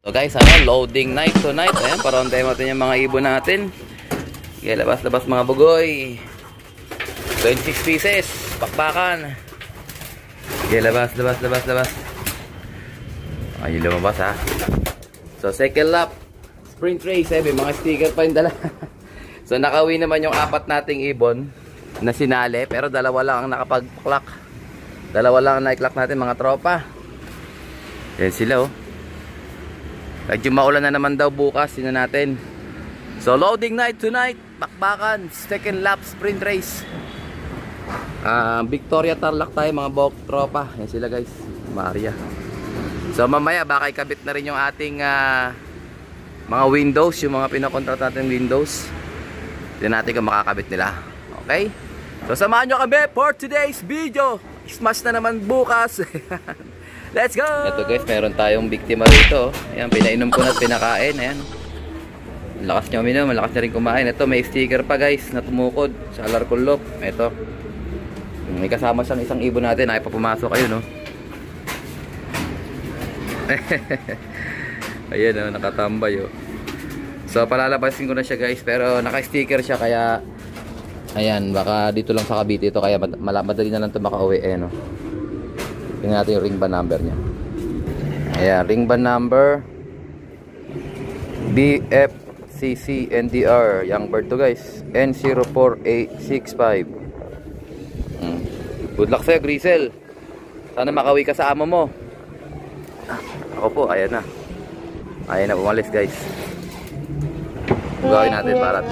So guys, loading night tonight. Ayan, para tayo natin yung mga ibon natin. Okay, labas-labas mga bugoy. 26 pieces, pakpakan. Okay, labas. Ay, lumabas ha. So second lap, sprint race, may mga sticker pa yung dala. So nakauwi naman yung apat nating ibon na sinali, pero dalawa lang ang nakapag-clock. Dalawa lang ang na-clock natin mga tropa. Yan sila oh. Medyo maulan na naman daw bukas, sino natin. So loading night tonight, bakbakan, second lap sprint race. Victoria Tarlac tayo mga bok tropa. Yan sila guys, Maria. So mamaya baka ikabit na rin yung ating mga windows, yung mga pinakontract natin windows. Tignan natin kung makakabit nila. Okay? So samahan nyo kami for today's video. Smash na naman bukas. Let's go! Ito guys, meron tayong biktima rito. Ayan, pinainom ko na at pinakain. Ayan. Malakas niya uminom, malakas niya rin kumain. Ito, may sticker pa guys na tumukod sa alarkulok. Ito. May kasama siyang isang ibon natin. Ay pa pumasok kayo, no? Ayan, oh, nakatambay, oh. So, palalabasin ko na siya guys. Pero naka-sticker siya, kaya ayan, baka dito lang sa Cavite ito. Kaya madali na lang ito makauwi. Ayan, oh. Tingnan natin yung ring band number niya. Ayan, ring band number BFCC NDR. Young bird to guys. N04865. Good luck sa'yo, Grisel. Sana makawi ka sa amo mo. Ako po, ayan na. Ayan na, umalis guys. Gawin natin para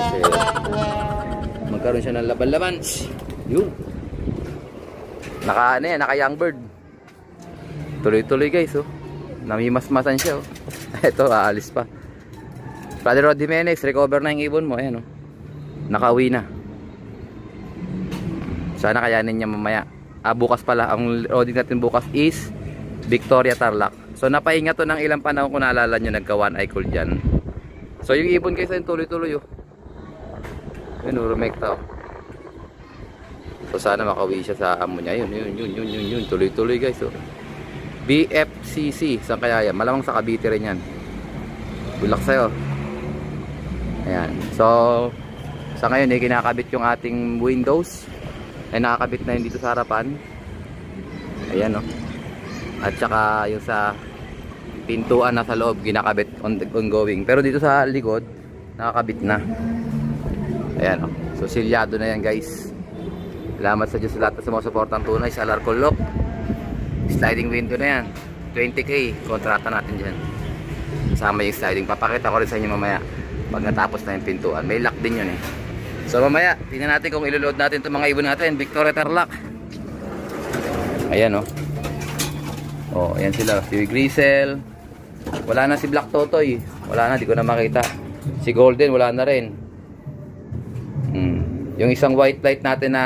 magkaroon siya ng laban-laban. Yun. Naka young bird. Tuloy-tuloy guys, oh. Namimasmasan siya, oh. Ito, aalis pa. Brother Rod Jimenez, recover na yung ibon mo. Ayan, oh. Nakauwi na. Sana kayanin niya mamaya. Bukas pala. Ang loading natin bukas is Victoria Tarlac. So, napahinga to ng ilang panahon kung naalala nyo. Nagka one eye cold dyan. So, yung ibon guys, ayun, tuloy-tuloy, oh. Yun, rumekta, oh. So, sana makauwi siya sa amo niya. Yun. Tuloy-tuloy guys, oh. BFCC, saan kaya yan? Malamang sa Cavite rin yan. Good luck sa'yo. Ayan. So, sa ngayon kinakabit yung ating windows. Ay nakakabit na yun dito sa harapan. Ayan, no? At saka yung sa pintuan na sa loob, kinakabit ongoing. Pero dito sa likod, nakakabit na. Ayan, no? So, silyado na yan guys. Salamat sa Diyos sa lahat na sumusuportang tunay sa Alarkulok. Sliding window na yan, 20k kontrata natin dyan. Kasama yung sliding, papakita ko rin sa inyo mamaya pag natapos na yung pintuan. May lock din yun eh. So mamaya tingnan natin kung iloload natin itong mga ibon natin. Victoria Tarlac. Ayan, oh. Oh, ayan sila, si Grisel. Wala na si Black Totoy. Wala na, di ko na makita. Si Golden wala na rin. Yung isang white light natin na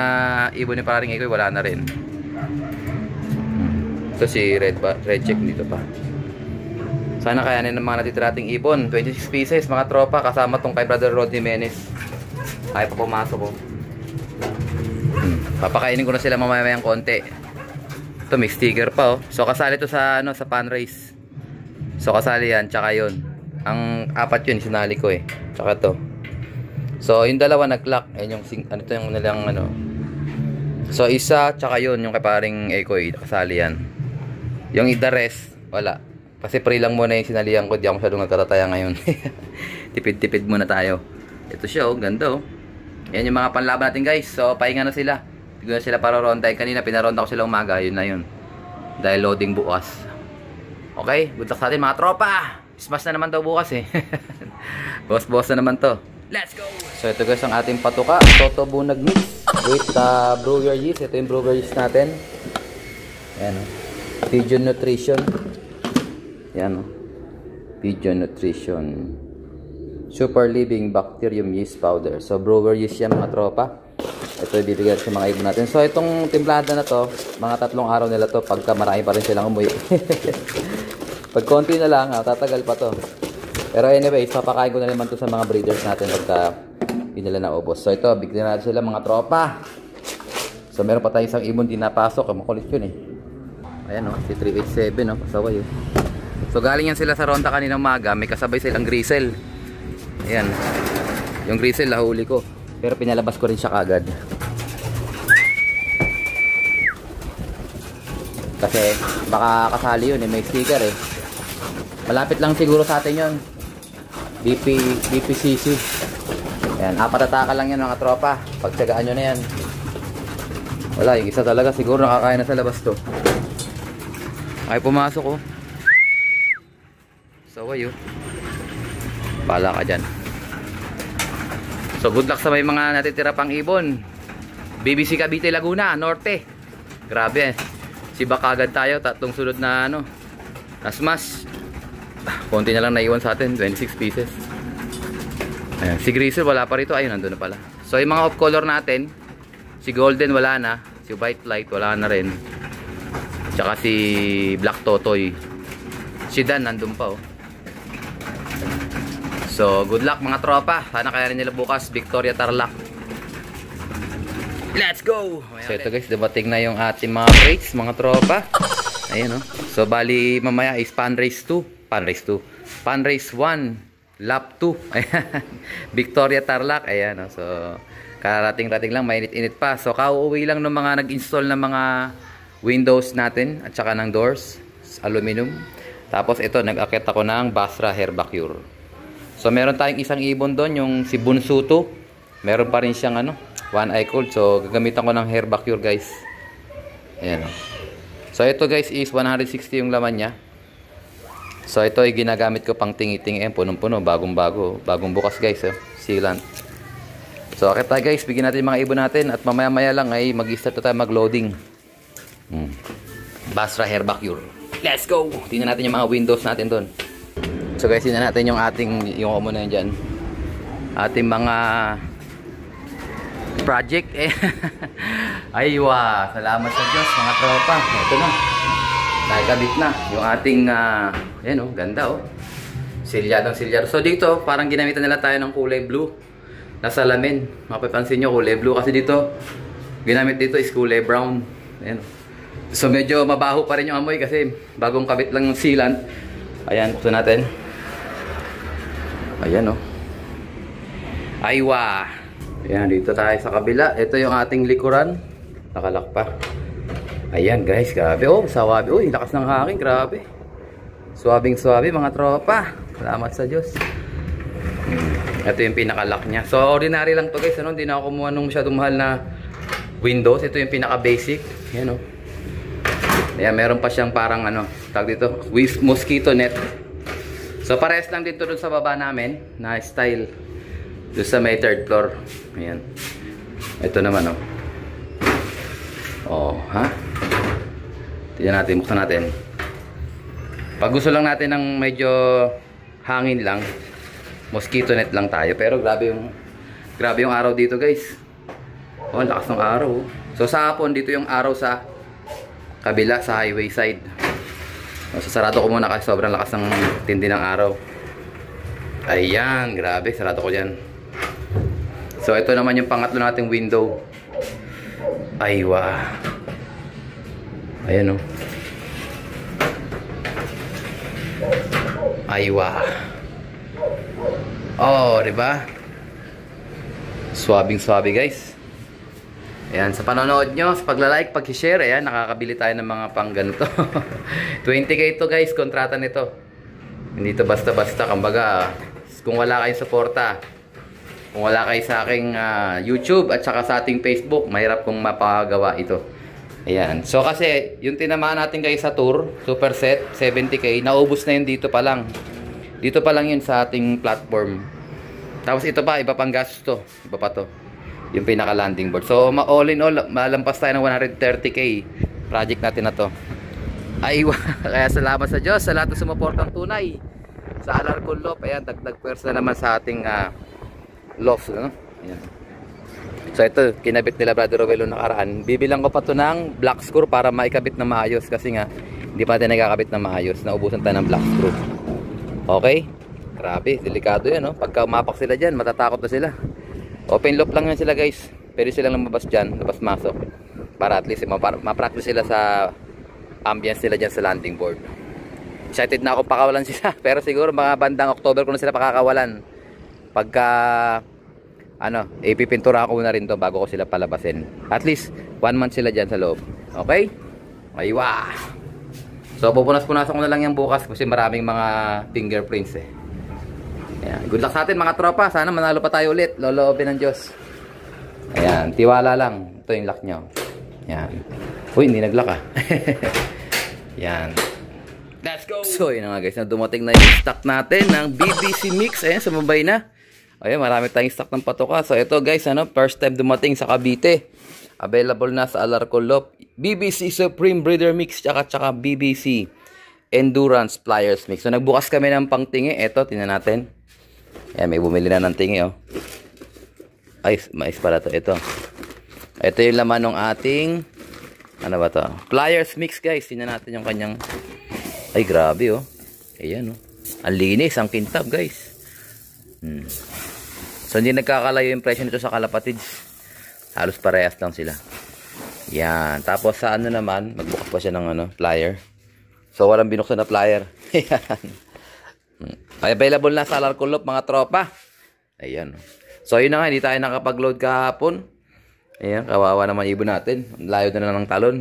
ibon ni paring Ikoy, wala na rin. Ito si red check dito pa. Sana kayanin ng mga natitirating ibon. 26 pieces mga tropa, kasama tong kay Brother Rod Jimenez. Ay pa pumasok ko. Papakainin ko na sila mamamayang konti. Ito may sticker pa, oh. So kasali to sa sa pan race. So kasali yan, tsaka yun. Ang apat yun sinali ko eh. Tsaka to. So yung dalawa nag-lock. Ayun yung ano to yung nilang ano. So isa tsaka yun yung kay paring Ekoy, kasali yan. Yung the rest, wala. Kasi pre lang muna yung sinalihan ko. Di ako masyadong nagkatataya ngayon. Tipid-tipid muna tayo. Ito siya, oh. Ganda, oh. Yan yung mga panlaban natin, guys. So, pahinga na sila. Tignan na sila para rondahin. Kanina, pinaronda ko sila umaga. Yun na yun. Dahil loading bukas. Okay? Good luck sa atin, mga tropa. Smash na naman daw bukas, eh. Boss na naman to. Let's go! So, ito guys, ang ating patuka. Toto Bunag Mix. With brewer yeast. Ito yung brewer yeast natin. Ayan, oh. Pigeon Nutrition. Yan, oh. Pigeon Nutrition. Super Living Bacterium Yeast Powder. So, brewer yeast yan mga tropa. Ito ibibigay sa mga ibon natin. So, itong timplada na to, mga 3 araw nila to pagka marami pa rin silang umuwi. Pag konti na lang, tatagal pa to. Pero anyways, papakain ko na naman to sa mga breeders natin pagka hindi nila naubos. So, ito, bigyan natin sila mga tropa. So, meron pa tayong isang ibon di napasok. Makulit yun eh. Ayan, oh, si 387, oh, pasaway, oh. So galing yan sila sa ronda kaninang umaga, may kasabay silang grisel. Ayan. Yung grisel nahuli ko. Pero pinalabas ko rin siya kagad. Kasi baka kasali yun eh, may sticker eh. Malapit lang siguro sa atin yun. BPCC. Ayan, 4 ataka lang yan mga tropa. Pagtsagaan nyo na yan. Wala, yung isa talaga siguro nakakain na sa labas to. Ay pumasok oh. So ayo. Pala ka dyan. So good luck sa may mga natitira pang ibon. BBC Cavite Laguna, Norte. Grabe eh. Siba kagad tayo, tatlong sunod na ano. Nasmas. Konti na lang naiwan sa atin, 26 pieces. Ayan, si Grisel wala pa rito. Ayun, nandun na pala. So yung mga off color natin, si Golden wala na, si White Light wala na rin. Tsaka si Black Totoy. Si Dan nandun pa oh. So good luck mga tropa. Sana kaya rin nila bukas Victoria Tarlac. Let's go! So ito guys, dumating na yung ating mga crates mga tropa. Ayan oh. So bali mamaya is Pan Race 2. Pan Race 1 Lap 2. Ayan. Victoria Tarlac. Ayan oh. So karating-rating lang, mainit-init pa. So kauuwi lang ng mga nag-install ng mga windows natin at saka ng doors, aluminum. Tapos ito, nag-akit ako ng Basra Herbacure. So meron tayong isang ibon doon, yung si Bunsuto. Meron pa rin siyang ano, one eye cold. So gagamitan ko ng Herbacure guys. Ayan. So ito guys is 160 yung laman niya. So ito ay ginagamit ko pang tingi-tingi. Punong-puno, bagong-bago. Bagong bukas guys. Sealant. So akit tayo guys, bigyan natin yung mga ibon natin. At mamaya-maya lang ay mag-start tayo mag-loading. Basra Herbacure. Let's go! Tingnan natin yung mga windows natin doon. So guys, tingnan natin yung ating, yung muna yan dyan, ating mga project eh. Aywa, salamat sa Diyos mga tropa. Ito na, nakikabit na yung ating ayan oh, ganda oh, silyadong silyado. So dito parang ginamitan nila tayo ng kulay blue na salamin. Mapapansin nyo kulay blue kasi dito ginamit dito is kulay brown. Ayan. So medyo mabaho pa rin yung amoy kasi bagong kabit lang ng sealant. Ayan, buksan natin. Ayan oh. Aywa. Ayan, dito tayo sa kabila. Ito yung ating likuran. Nakalak pa. Ayan guys, grabe oh, sawabi. Uy, lakas ng hangin, grabe. Swabing swabe mga tropa. Salamat sa Diyos. Ito yung pinakalock niya. So ordinary lang to guys, ano? Hindi na ako kumuha ng masyadong mahal na Windows. Ito yung pinaka basic. Ayan oh. Ayan, meron pa siyang parang ano, tawag dito, with mosquito net. So parehas lang dito dun sa baba namin na style. Doon sa may 3rd floor. Ayan. Ito naman oh. Oh, ha? Tingnan natin, buksan natin. Pag gusto lang natin ng medyo hangin lang, mosquito net lang tayo. Pero grabe yung araw dito guys. Oh, lakas ng araw. So sa hapon dito yung araw sa kabila sa highway side. So sarado ko muna kasi sobrang lakas ng tindi ng araw. Ayan, grabe, sarado ko yan. So ito naman yung pangatlo nating window. Aywa. Ayan o. Aywa. Oh, diba? Swabing swabe guys. Ayan, sa panonood nyo, sa pagla-like, pag-share, ayan, nakakabili tayo ng mga pang ganito. 20k to guys, kontrata nito. Hindi to basta-basta, kumbaga, kung wala kayong suporta, kung wala kayo sa aking YouTube at saka sa ating Facebook, mahirap kong mapagawa ito. Ayan, so kasi, yung tinamaan natin guys sa tour, super set, 70k, naubos na yun dito pa lang. Dito pa lang yun sa ating platform. Tapos ito pa, iba pang gastos to, iba pa to. Yung pinaka landing board. So all in all, malampas tayo ng 130k project natin na to. Aywa. Kaya salamat sa Diyos sa lahat ng sumuportang tunay sa Alarcon Loft. Ayan, dagdag pwersa naman sa ating loft, no? Ayan. So ito, kinabit nila Brother Rowelo nakaraan. Bibilang ko pa to ng black screw para maikabit na maayos kasi nga hindi pa natin nakakabit na maayos. Naubusan tayo ng black screw. Okay? Grabe, delikado yan, no? Pagka umapak sila dyan, matatakot na sila. Open loop lang yan sila guys. Pwede silang lumabas dyan, labas-masok. Para at least ma-practice sila sa ambience nila dyan sa landing board. excited na ako pakawalan sila. Pero siguro mga bandang October ko na sila pakakawalan. Pagka ano, ipipintura ko na rin to bago ko sila palabasin. At least 1 month sila dyan sa loob. Okay? Aywa. So pupunas-punasan ko na lang yan bukas kasi maraming mga fingerprints eh. Ayan. Good luck sa atin mga tropa. Sana manalo pa tayo ulit. Loloobin ng Diyos. Ayan, tiwala lang. Ito yung lock nyo. Ayan. Uy, hindi nag-lock ah. Ayan. Let's go! So, yun na nga guys, na dumating na yung stock natin ng BBC Mix. Ayan, sumabay na. Ayan, marami tayong stock ng patoka. So, ito guys, ano, first time dumating sa Cavite. Available na sa Alarcolop. BBC Supreme Breeder Mix, tsaka BBC Endurance Pliers Mix. So, nagbukas kami ng pangtingi. Ito, tingnan natin. Ayan, may bumili na ng tingi, oh. Ay, mais pala to. Ito. Ito yung laman ng ating, ano ba to? Pliers Mix, guys. Tingnan natin yung kanyang, ay, grabe, oh. Ayan, oh. Ang linis, ang kintab, guys. So, hindi nagkakalayo yung presyo nito sa kalapatids. Halos parehas lang sila. Yan. Tapos, sa ano naman, magbukas pa siya ng, ano, plier. So, walang binuksan na plier. Ayan. Available na sa Alarcolop, mga tropa. Ayan. So, yun na nga. Hindi tayo nakapag-load kahapon. Ayan. Kawawa naman ibon natin. Layo na lang ng talon.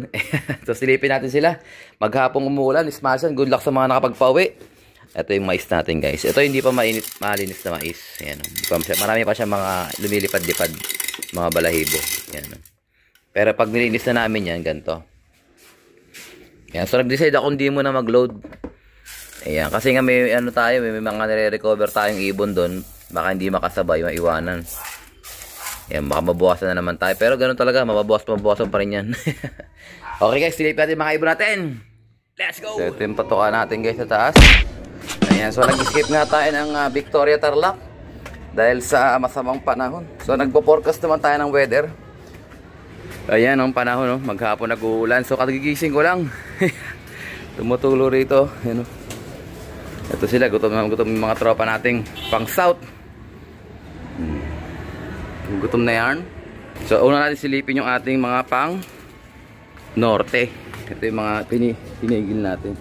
So, silipin natin sila. Maghapong umuulan. Ismasan. Good luck sa mga nakapagpauwi. Ito yung mais natin, guys. Ito hindi pa mainit, malinis na mais. Ayan. Marami pa siya mga lumilipad-lipad. Mga balahibo. Ayan. Pero pag nilinis na namin yan, ganito. Ayan. So, nag-decide ako hindi mo na mag-load. Ayan, kasi nga may ano tayo, may mga nire-recover tayong ibon doon. Baka hindi makasabay, maiwanan. Ayan, baka mabawasan na naman tayo. Pero ganoon talaga, mababawasan pa rin yan. Okay guys, silip natin mga ibon natin. Let's go! So ito yung patuka natin guys sa taas. Ayan, so nag-skip nga tayo ng Victoria Tarlac. Dahil sa masamang panahon. So nagpo-forecast naman tayo ng weather. Ayan, ang panahon, no? Maghapon nag-uulan. So kagigising ko lang. Tumutulo rito. Ayan, no? Ito sila, gutom yung mga tropa nating pang south. Gutom na yan. So una natin silipin yung ating mga pang norte. Ito yung mga pinigil natin.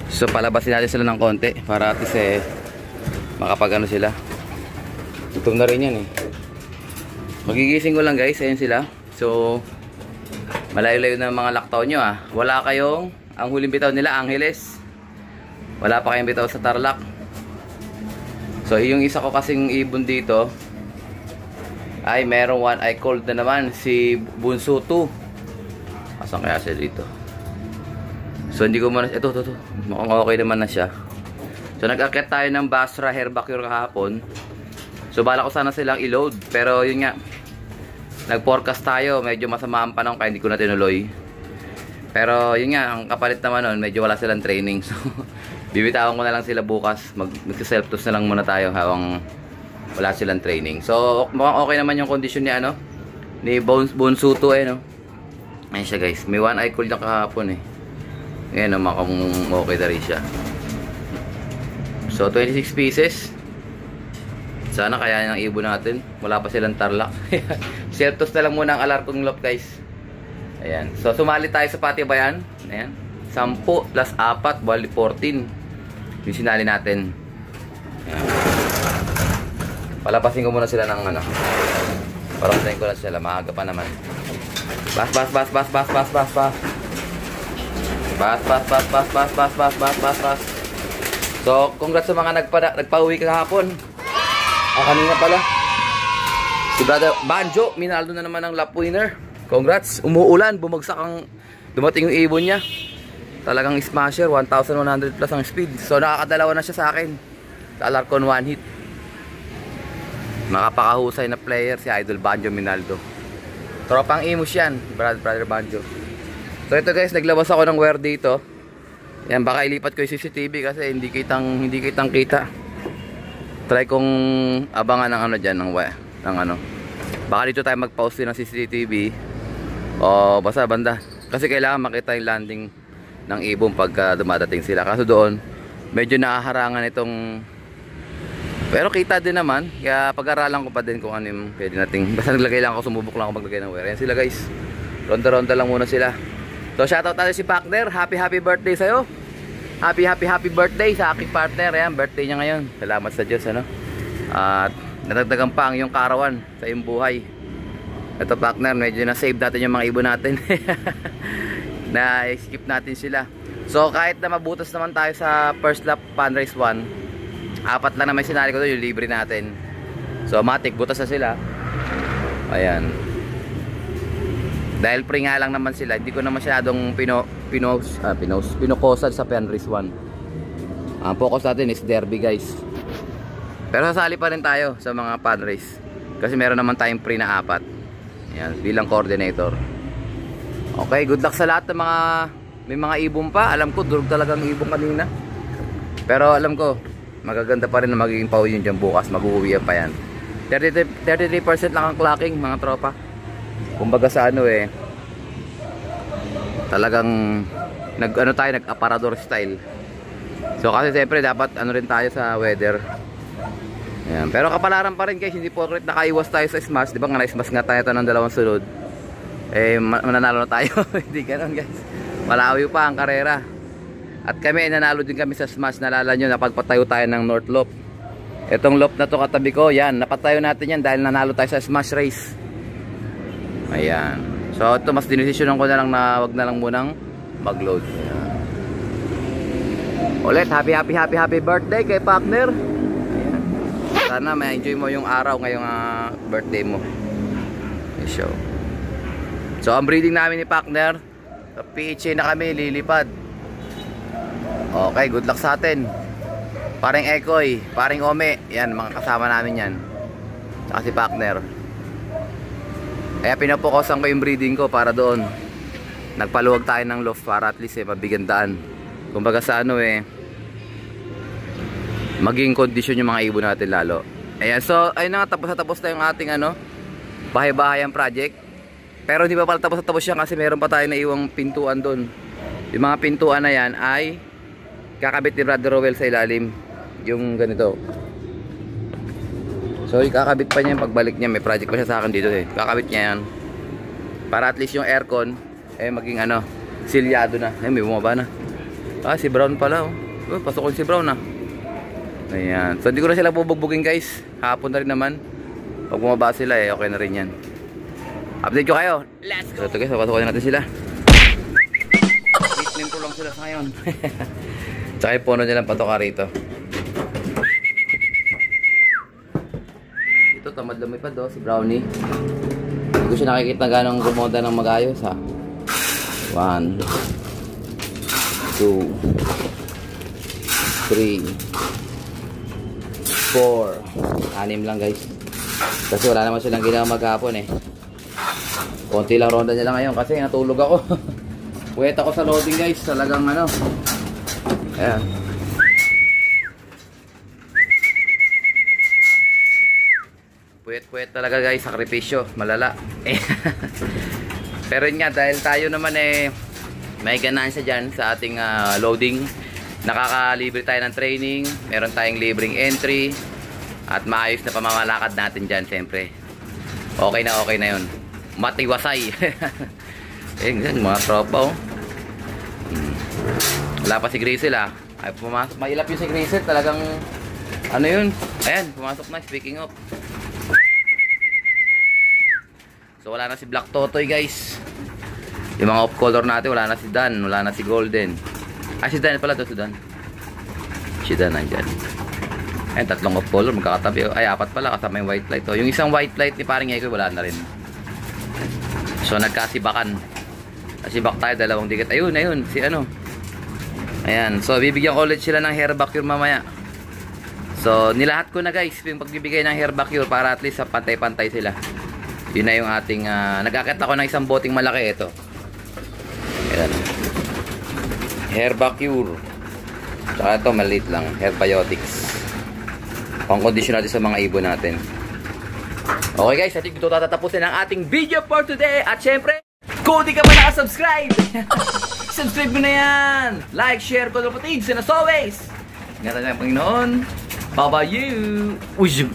So palabasin natin sila ng konti para at least makapag ano sila. Gutom na rin yan eh. Magigising ko lang guys, ayan sila. So malayo-layo na mga laktaw nyo ah. Wala kayong, ang huling bitaw nila Angeles. Wala pa kayong bitaw sa Tarlac. So yung isa ko kasing ibon dito ay merong one eye cold na naman, si Bunso 2. Asan kaya siya dito? So hindi ko muna, ito mukhang okay naman na siya. So nag-akit tayo ng Basra Herbacure kahapon. So bala ko sana silang i-load, pero yun nga, nag-forecast tayo, medyo masama ang panahon kaya hindi ko na tinuloy. Pero yun nga, ang kapalit naman nun, medyo wala silang training. So bibitawan ko na lang sila bukas. Mag-self-toss na lang muna tayo habang wala silang training. So mukhang okay naman yung condition ni ano, ni Bonsuto no. Ayun siya guys. May one eye cold na kahapon eh. Ngayon mukhang okay na rin siya. So 26 pieces. Sana kaya ng ibon natin. Wala pa silang Tarlac. Self-toss na lang muna ang Alarcolop guys. Ayan. So sumali tayo sa Patibayan. Ayan. 10 plus 4 bali 14. Yung sinali natin. Ayan. Palapasin ko muna sila ng ano. Parapasin ko na sila. Maaga pa naman. Bas. So, congrats sa mga nagpa-uwi kahapon. Kanina pala. Si Brother Banjo, minaldo na naman ng lap winner. Congrats. Umuulan, bumagsak ang dumating yung ibon niya. Talagang smasher, 1,100 plus ang speed. So nakakadalawa na siya sa akin. Sa Alarcon one hit. Makapakahusay na player si Idol Banjo Minaldo. Tropang imus yan, Brother Banjo. So ito guys, naglabas ako ng wire dito. Yan, baka ilipat ko yung CCTV kasi hindi kitang kita. Try kong abangan ng ano dyan, ng wire, ng ano. Baka dito tayo mag-pause din ng CCTV. O basta banda. Kasi kailangan makita yung landing ng ibon pagka dumadating sila. Kaso doon, medyo nakaharangan itong... Pero kita din naman. Kaya pag-aralan ko pa din kung ano yung pwede nating... Basta naglagay lang ako, sumubok lang ako maglagay ng wire. Yan sila guys. Ronda-ronda lang muna sila. So shoutout natin si partner. Happy birthday sa'yo. Happy birthday sa aking partner. Ayan, birthday niya ngayon. Salamat sa Diyos, ano. At nadagdagan pa ang iyong karawan sa iyong buhay. Ito partner, medyo na-save natin yung mga ibon natin. Na-skip natin sila. So kahit na mabutas naman tayo sa first lap Panrace 1, 4 lang naman sinali ko doon, yung libre natin. So matik, butas na sila. Ayan. Dahil pre nga lang naman sila, hindi ko na masyadong pinokosan sa Panrace 1. Ang focus natin is derby guys. Pero sasali pa rin tayo sa mga Panrace. Kasi meron naman tayong pre na 4. Ayan, bilang coordinator. Okay, good luck sa lahat ng mga may mga ibon pa. Alam ko, durog talagang ibon kanina. Pero alam ko, magaganda pa rin na magiging paw yun dyan bukas. Mag-uwi pa yan. 33% lang ang clocking mga tropa. Kumbaga sa ano talagang nag-aparador style. So kasi siyempre dapat ano rin tayo sa weather. Ayan. Pero kapalaran pa rin guys, hindi po nakaiwas tayo sa smash. Diba nga na-smash nga tayo ng dalawang sunod. Mananalo na tayo. Hindi ganoon guys. Malawi pa ang karera. At kami nanalo din kami sa smash. Nalala nyo, napagpatayo tayo ng North Loop. Itong loop na to katabi ko, yan, napatayo natin yan dahil nanalo tayo sa smash race. Ayan. So ito, mas dinesisyonan ko na lang na wag na lang munang mag-load. Ayan. Ulit, happy birthday kay partner. Ayan. Sana ma-enjoy mo yung araw ngayong birthday mo. So, ang breeding namin ni partner, sa PHA na kami lilipad. Okay, good luck sa atin. Paring Ekoy, paring Ome, yan, mga kasama namin yan. Saka si partner. Kaya pinapokusan ko yung breeding ko para doon. Nagpaluwag tayo ng loft para at least mabigandaan. Kumbaga sa ano maging kondisyon yung mga ibon natin lalo. Ayan, so ayun na nga, tapos na yung ating bahay-bahayang project. Pero hindi pa pala tapos yan kasi meron pa tayo na iwang pintuan doon. Yung mga pintuan na yan ay kakabit ni Brother Rowell sa ilalim. Yung ganito. So kakabit pa niya yung pagbalik niya. May project pa siya sa akin dito kakabit niya yan para at least yung aircon maging silyado na. May bumaba na. Si Brown pala pasok ko si Brown Ayan. So hindi ko na sila bubugbugin guys. Hapon na rin naman. Pag bumaba sila okay na rin yan. Update ko kayo. Let's go. So ito guys, papasukin natin sila. Treatment ko lang sila sa ngayon. Tsaka yung puno nilang patoka rito. Ito, tamad lumipad si Brownie. Hindi ko siya nakikita ganong gumoda ng magayos 1 2 3 4 6 lang guys. Kasi wala naman silang ginawa maghapon konti lang ronda niya lang ngayon kasi natulog ako. Wet ako sa loading guys. Talagang ayan. Puwet talaga guys, sakripisyo, malala. Pero yun nga, dahil tayo naman may ganansya dyan sa ating loading. Nakakalibre tayo ng training, meron tayong libreng entry, at maayos na pamamalakad natin dyan siyempre. Okay na yun. Matiwasay. Mga tropa wala pa si Grizzle ay pumasok, mailap yun si Grizzle, talagang yun, ayan, pumasok na, speaking of. So wala na si Black Totoy guys. Yung mga off color natin, wala na si Dan, wala na si Golden. Si Dan pala to, si Dan nandyan. Ayan, 3 off color magkakatabi. Ay 4 pala kasama yung white light. Yung isang white light ni paring Eko wala na rin. So nagkasibakan. Nasibak tayo, 2 dikit. Ayun, si ayan, so bibigyan ko ulit sila ng hair vacuum mamaya. So nilahat ko na guys yung pagbibigay ng hair vacuum para at least pantay-pantay sila. Yun na yung ating nagkakit ako ng isang boting malaki ito. Ayan. Hair vacuum. Tsaka ito maliit lang, hair biotics. Pang-condition natin sa mga ibon natin. Okay guys, ating dito tatapusin ang ating video for today. At syempre, kung di ka pa nakasubscribe, subscribe mo na yan. Like, share, control patigs. And as always, ingatan ng Panginoon. Bye-bye you. Uy!